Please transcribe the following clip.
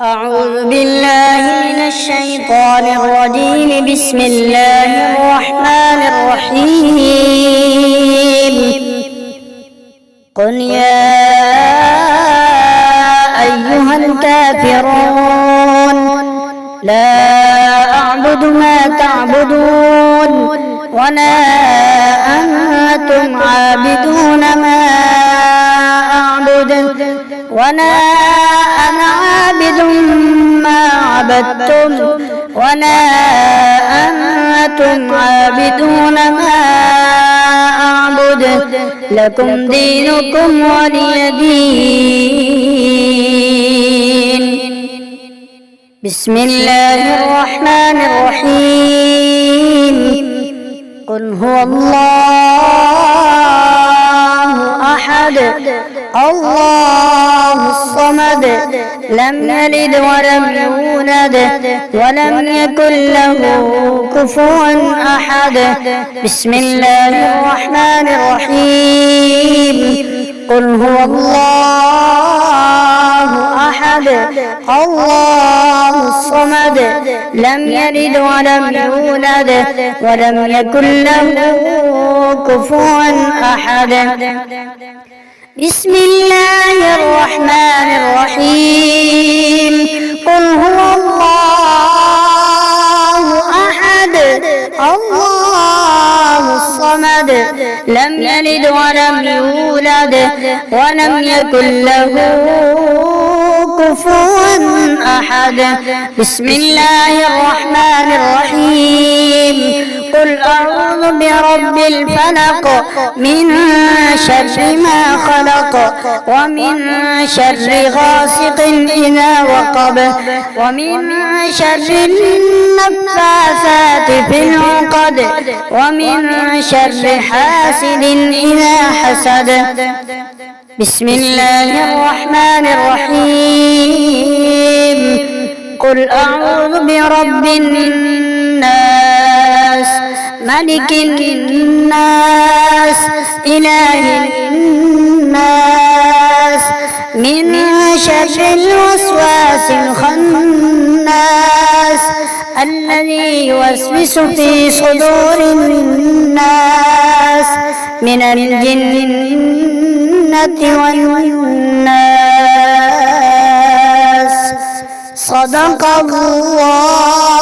أعوذ بالله من الشيطان الرجيم. بسم الله الرحمن الرحيم. قل يا أيها الكافرون لا أعبد ما تعبدون ولا أنتم عابدون ما أعبد ولا أنا عابد ما عبدتم ولا أنتم عابدون ما أعبد لكم دينكم ولي دين. بسم الله الرحمن الرحيم. قل هو الله أحد الله الصمد لم يلد ولم يولد ولم يكن له كفوا أحد. بسم الله الرحمن الرحيم. قل هو الله أحد الله الصمد لم يلد ولم يولد ولم يكن له كفوا أحد. بسم الله الرحمن الرحيم. قل هو الله أحد الله الصمد لم يلد ولم يولد ولم يكن له كفوا أحد. بسم الله الرحمن الرحيم. قل أعوذ برب الفلق من شر ما خلق ومن شر غاسق إذا وقب ومن شر النفاثات في العقد ومن شر حاسد إذا حسد. بسم الله الرحمن الرحيم. قل أعوذ برب الناس ملك الناس إله الناس من شر الوسواس الخناس الذي يوسوس في صدور الناس من الجنة والناس. صدق الله.